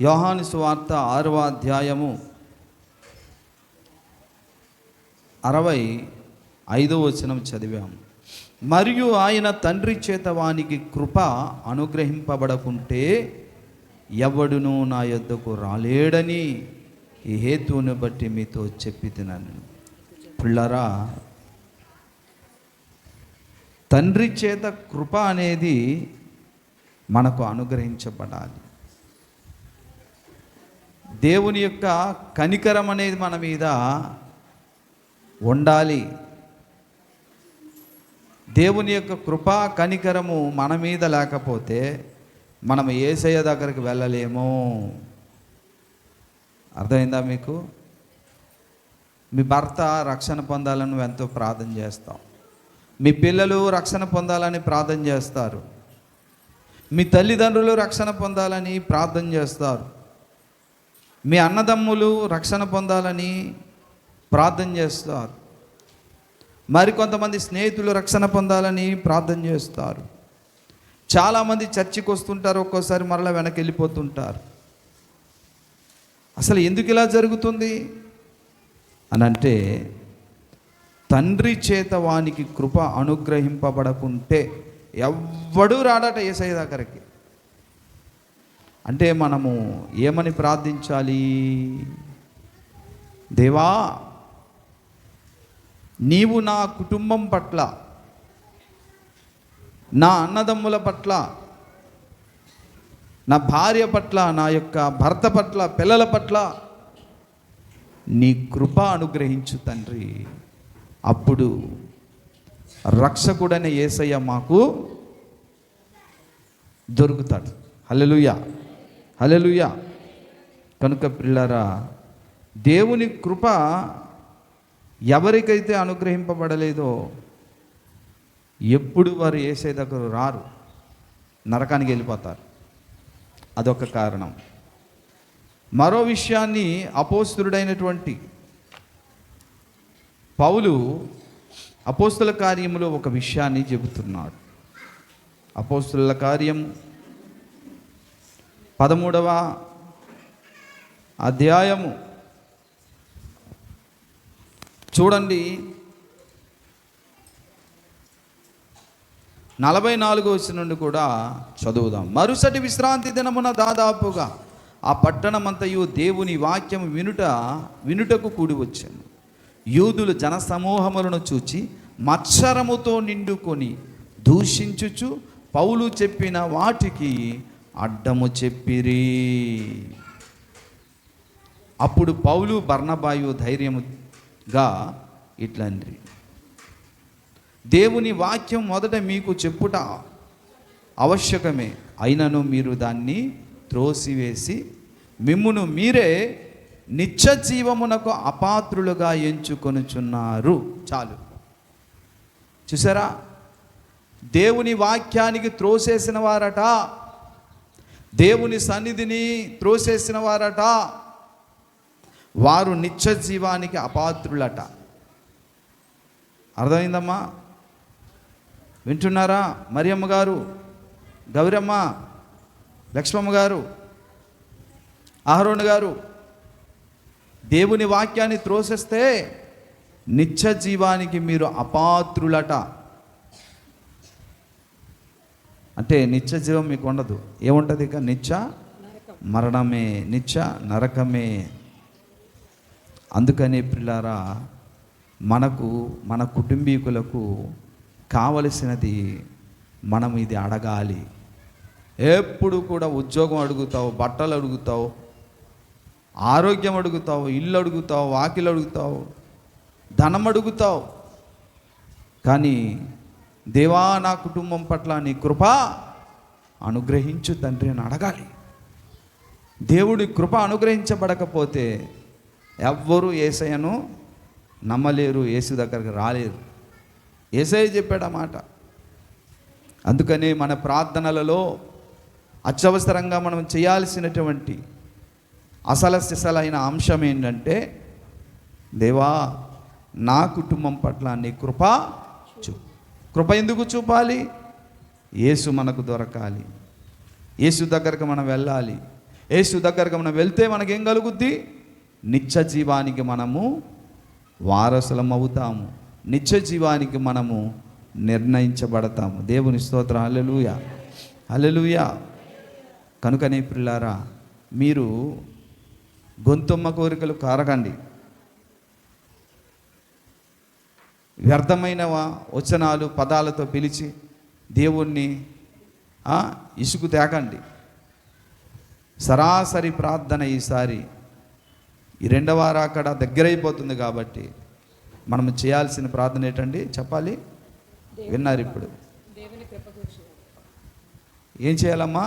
యోహాను సువార్త 6వ అధ్యాయము 65వ వచనం చదివాము. మరియు ఆయన తండ్రి చేత వానికి కృప అనుగ్రహింపబడకుంటే ఎవడునూ నా యొద్దకు రాలేడని ఈ హేతువుని బట్టి మీతో చెప్పితినను. పిల్లరా, తండ్రి చేత కృప అనేది మనకు అనుగ్రహించబడాలి. దేవుని యొక్క కనికరం అనేది మన మీద ఉండాలి. దేవుని యొక్క కృపా కనికరము మన మీద లేకపోతే మనం యేసయ్య దగ్గరికి వెళ్ళలేము. అర్థమైందా మీకు? మీ భర్త రక్షణ పొందాలని నువ్వు ఎంతో ప్రార్థన చేస్తావు. మీ పిల్లలు రక్షణ పొందాలని ప్రార్థన చేస్తారు. మీ తల్లిదండ్రులు రక్షణ పొందాలని ప్రార్థన చేస్తారు. మీ అన్నదమ్ములు రక్షణ పొందాలని ప్రార్థన చేస్తారు. మరికొంతమంది స్నేహితులు రక్షణ పొందాలని ప్రార్థన చేస్తారు. చాలామంది చర్చికి వస్తుంటారు, ఒక్కోసారి మరలా వెనక్కి వెళ్ళిపోతుంటారు. అసలు ఎందుకు ఇలా జరుగుతుంది అని అంటే, తండ్రి చేత వానికి కృప అనుగ్రహింపబడకుంటే ఎవ్వడూ రాడట యేసయ్య దగ్గరికి. అంటే మనము ఏమని ప్రార్థించాలి? దేవా, నీవు నా కుటుంబం పట్ల, నా అన్నదమ్ముల పట్ల, నా భార్య పట్ల, నా యొక్క భర్త పట్ల, పిల్లల పట్ల నీ కృప అనుగ్రహించు తండ్రి. అప్పుడు రక్షకుడైన యేసయ్య మాకు దొరుకుతాడు. హల్లెలూయా, హల్లెలూయా. కనుక పిల్లరా, దేవుని కృప ఎవరికైతే అనుగ్రహింపబడలేదో ఎప్పుడు వారు యేసయ్య దగ్గర రారు, నరకానికి వెళ్ళిపోతారు. అదొక కారణం. మరో విషయాన్ని అపోస్తలుడైనటువంటి పౌలు అపోస్తల కార్యములో ఒక విషయాన్ని చెబుతున్నాడు. అపోస్తలుల కార్యం 13వ అధ్యాయము చూడండి, 44వ వచనం నుండి కూడా చదువుదాం. మరుసటి విశ్రాంతి దినమున దాదాపుగా ఆ పట్టణమంతయు దేవుని వాక్యం వినుటకు కూడి వచ్చాను. యూదులు జనసమూహములను చూచి మత్సరముతో నిండుకొని దూషించుచు పౌలు చెప్పిన వాటికి అడ్డము చెప్పిరి. అప్పుడు పౌలు బర్నబాయు ధైర్యముగా ఇట్లండ్రి, దేవుని వాక్యం మొదట మీకు చెప్పుట ఆవశ్యకమే, అయినను మీరు దాన్ని త్రోసివేసి మిమ్మును మీరే నిత్య జీవమునకు అపాత్రులుగా ఎంచుకొనుచున్నారు. చాలు. చూసారా, దేవుని వాక్యానికి త్రోసేసిన వారట, దేవుని సన్నిధిని త్రోసేసిన వారట, వారు నిత్య జీవానికి అపాత్రులట. అర్థమైందమ్మా? వింటున్నారా? మరియమ్మ గారు, గౌరమ్మ, లక్ష్మమ్మ గారు, అహరోన్ గారు, దేవుని వాక్యాన్ని త్రోసేస్తే నిత్య జీవానికి మీరు అపాత్రులట. అంటే నిత్య జీవం మీకు ఉండదు. ఏముంటుంది? ఇక నిత్య మరణమే, నిత్య నరకమే. అందుకనే పిల్లారా, మనకు, మన కుటుంబీకులకు కావలసినది మనం ఇది అడగాలి. ఎప్పుడు కూడా ఉద్యోగం అడుగుతావు, బట్టలు అడుగుతావు, ఆరోగ్యం అడుగుతావు, ఇల్లు అడుగుతావు, వాకిలు అడుగుతావు, ధనం అడుగుతావు. కానీ దేవా, నా కుటుంబం పట్ల నీ కృప అనుగ్రహించు తండ్రి అని అడగాలి. దేవుడి కృప అనుగ్రహించబడకపోతే ఎవ్వరూ యేసయ్యను నమ్మలేరు, యేసు దగ్గరికి రాలేరు. యేసయ్య చెప్పాడు ఆ మాట. అందుకనే మన ప్రార్థనలలో అత్యవసరంగా మనం చేయాల్సినటువంటి అసలైన అంశం ఏంటంటే, దేవా, నా కుటుంబం పట్ల నీ కృప చూపు. కృప ఎందుకు చూపాలి? యేసు మనకు దొరకాలి, యేసు దగ్గరకు మనం వెళ్ళాలి. యేసు దగ్గరకు మనం వెళ్తే మనకేం కలుగుద్ది? నిత్య జీవానికి మనము వారసులం అవుతాము, నిత్య జీవానికి మనము నిర్ణయించబడతాము. దేవుని స్తోత్రం. హల్లెలూయా, హల్లెలూయా. కనుకనే ప్రియులారా, మీరు గొంతుమ్మ కోరికలు కారకండి. వ్యర్థమైన వచనాలు పదాలతో పిలిచి దేవుణ్ణి ఇసుకు తేకండి. సరాసరి ప్రార్థన ఈసారి ఈ రెండవ రాకడ దగ్గరైపోతుంది కాబట్టి మనం చేయాల్సిన ప్రార్థన ఏంటండి చెప్పాలి? విన్నారు ఇప్పుడు. ఏం చేయాలమ్మా?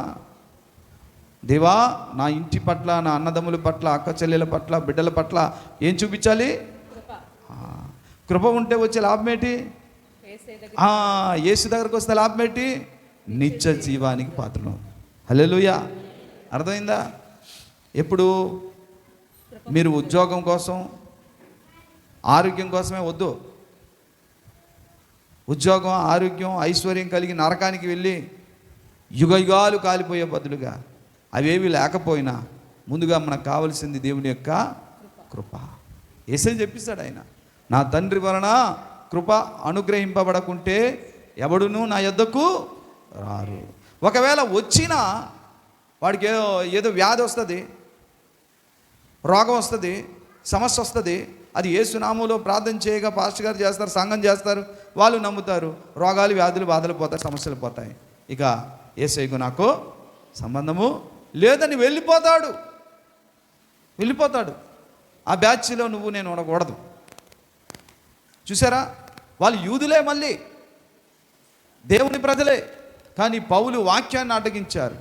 దేవా, నా ఇంటి పట్ల, నా అన్నదమ్ముల పట్ల, అక్క చెల్లెల పట్ల, బిడ్డల పట్ల ఏం చూపించాలి? కృప ఉంటే వచ్చే లాభం ఏంటి? యేసు దగ్గరకు వస్తే లాభం ఏంటి? నిత్య జీవానికి పాత్రలు. హల్లెలూయా. అర్థమైందా? ఎప్పుడు మీరు ఉద్యోగం కోసం, ఆరోగ్యం కోసమే వద్దు. ఉద్యోగం, ఆరోగ్యం, ఐశ్వర్యం కలిగి నరకానికి వెళ్ళి యుగయుగాలు కాలిపోయే బదులుగా అవేవి లేకపోయినా ముందుగా మనకు కావలసింది దేవుని యొక్క కృప. యేసయ్య చెప్పిస్తాడు, ఆయన నా తండ్రి వలన కృప అనుగ్రహింపబడకుంటే ఎవడును నా యొద్దకు రారు. ఒకవేళ వచ్చినా వాడికి ఏదో వ్యాధి వస్తుంది, రోగం వస్తుంది, సమస్య వస్తుంది. అది యేసు నామములో ప్రార్థన చేయగా పాస్టర్ గారు చేస్తారు, సంఘం చేస్తారు, వాళ్ళు నమ్ముతారు. రోగాలు, వ్యాధులు, బాధలు పోతాయి, సమస్యలు పోతాయి. ఇక యేసయ్యకు నాకు సంబంధము లేదని వెళ్ళిపోతాడు. ఆ బ్యాచ్లో నువ్వు నేను ఉండకూడదు. చూసారా, వాళ్ళు యూదులే, మళ్ళీ దేవుని ప్రజలే, కానీ పౌలు వాక్యాన్ని అడ్డగించారు,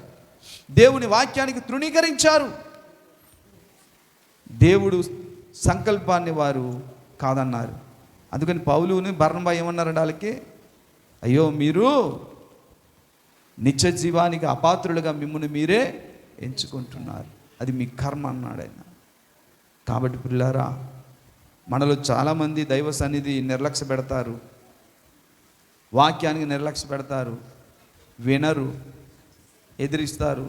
దేవుని వాక్యానికి తృణీకరించారు. దేవుడు సంకల్పాన్ని వారు కాదన్నారు. అందుకని పౌలుని బర్నబా ఏమన్నారంటే వాళ్ళకి, అయ్యో మీరు నిత్య జీవానికి అపాత్రులుగా మిమ్మల్ని మీరే ఎంచుకుంటున్నారు, అది మీ కర్మ అన్నాడు ఆయన. కాబట్టి పిల్లారా, మనలో చాలామంది దైవ సన్నిధి నిర్లక్ష్య పెడతారు, వాక్యానికి నిర్లక్ష్య పెడతారు, వినరు, ఎదిరిస్తారు.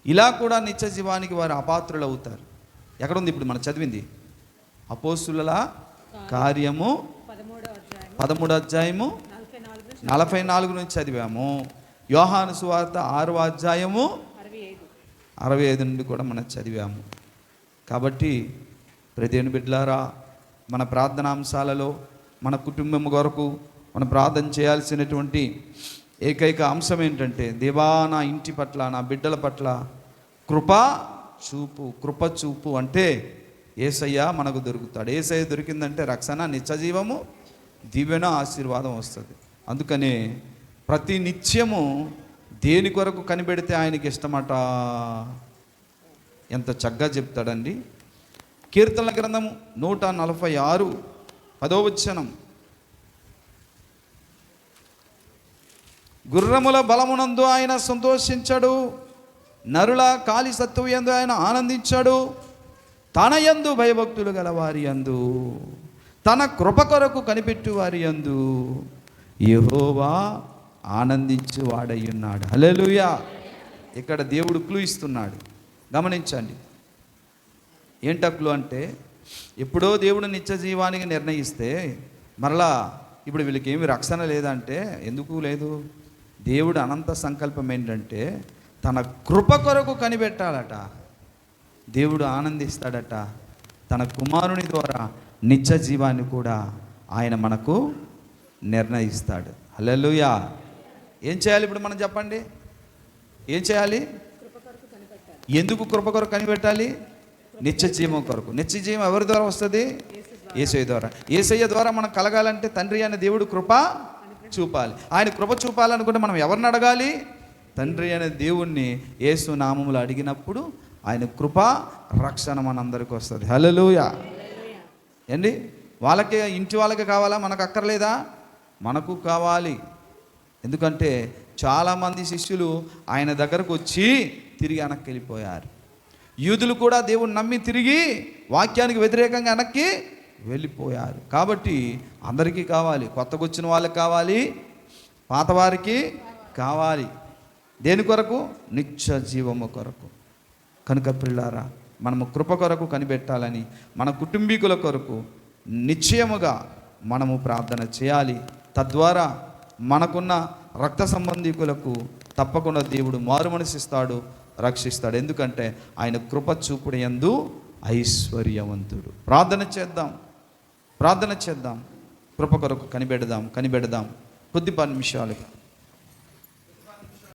ఇలా కూడా నిత్య జీవానికి వారు అపాత్రులు అవుతారు. ఎక్కడుంది ఇప్పుడు మనం చదివింది? అపోస్తుల కార్యము 13వ అధ్యాయము 44 నుంచి చదివాము. యోహాను సువార్త 6వ అధ్యాయము 65 నుండి కూడా మనం చదివాము. కాబట్టి ప్రతిని బిడ్డలారా, మన ప్రార్థనాంశాలలో మన కుటుంబం కొరకు మనం ప్రార్థన చేయాల్సినటువంటి ఏకైక అంశం ఏంటంటే, దేవా నా ఇంటి పట్ల, నా బిడ్డల పట్ల కృప చూపు అంటే యేసయ్య మనకు దొరుకుతాడు. యేసయ్య దొరికిందంటే రక్షణ, నిత్యజీవము, దీవెన, ఆశీర్వాదం వస్తుంది. అందుకనే ప్రతి నిత్యము దేని కొరకు కనిపెడితే ఆయనకి ఇష్టమట. ఎంత చక్కగా చెప్తాడండి. కీర్తనల గ్రంథము 146 10వ వచనం, గుర్రముల బలమునందు ఆయన సంతోషించడు, నరుల కాలి సత్తువు యందు ఆయన ఆనందించాడు, తన యందు భయభక్తులు గల వారి యందు, తన కృప కొరకు కనిపెట్టు వారి యందు యెహోవా ఆనందించు వాడై ఉన్నాడు. హల్లెలూయా. ఇక్కడ దేవుడు క్లూ ఇస్తున్నాడు, గమనించండి. ఏంట క్లూ అంటే, ఎప్పుడో దేవుడు నిత్య జీవానికి నిర్ణయిస్తే మరలా ఇప్పుడు వీళ్ళకి ఏమి రక్షణ లేదంటే ఎందుకు లేదు? దేవుడు అనంత సంకల్పం ఏంటంటే తన కృప కొరకు కనిపెట్టాలట. దేవుడు ఆనందిస్తాడట. తన కుమారుని ద్వారా నిత్య జీవాన్ని కూడా ఆయన మనకు నిర్ణయిస్తాడు. హల్లెలూయా. ఏం చేయాలి ఇప్పుడు మనం చెప్పండి? ఏం చేయాలి? ఎందుకు కృప కొరకు కనిపెట్టాలి? నిత్య జీవం కొరకు. నిత్య జీవం ఎవరి ద్వారా వస్తుంది? యేసయ్య ద్వారా. యేసయ్య ద్వారా మనం కలగాలంటే తండ్రి అనే దేవుడు కృప చూపాలి. ఆయన కృప చూపాలనుకుంటే మనం ఎవరిని అడగాలి? తండ్రి అనే దేవుణ్ణి యేసు నామములో అడిగినప్పుడు ఆయన కృప, రక్షణ మనందరికీ వస్తుంది. హల్లెలూయా. ఏండి, వాళ్ళకే, ఇంటి వాళ్ళకే కావాలా? మనకు అక్కర్లేదా? మనకు కావాలి. ఎందుకంటే చాలామంది శిష్యులు ఆయన దగ్గరకు వచ్చి తిరిగి వెనక్కి వెళ్ళిపోయారు. యూదులు కూడా దేవుని నమ్మి తిరిగి వాక్యానికి వ్యతిరేకంగా వెనక్కి వెళ్ళిపోయారు. కాబట్టి అందరికీ కావాలి. కొత్తగా వచ్చిన వాళ్ళకి కావాలి, పాతవారికి కావాలి. దేని కొరకు? నిత్య జీవము కొరకు. కనుక ప్రియులారా, మనము కృప కొరకు కనిపెట్టాలని, మన కుటుంబీకుల కొరకు నిశ్చయముగా మనము ప్రార్థన చేయాలి. తద్వారా మనకున్న రక్త సంబంధికులకు తప్పకుండా దేవుడు మారు మనసిస్తాడు, రక్షిస్తాడు. ఎందుకంటే ఆయన కృప చూపుడు యందు ఐశ్వర్యవంతుడు. ప్రార్థన చేద్దాం, కృప కొరకు కనిపెడదాం కొద్ది 10 నిమిషాలుగా.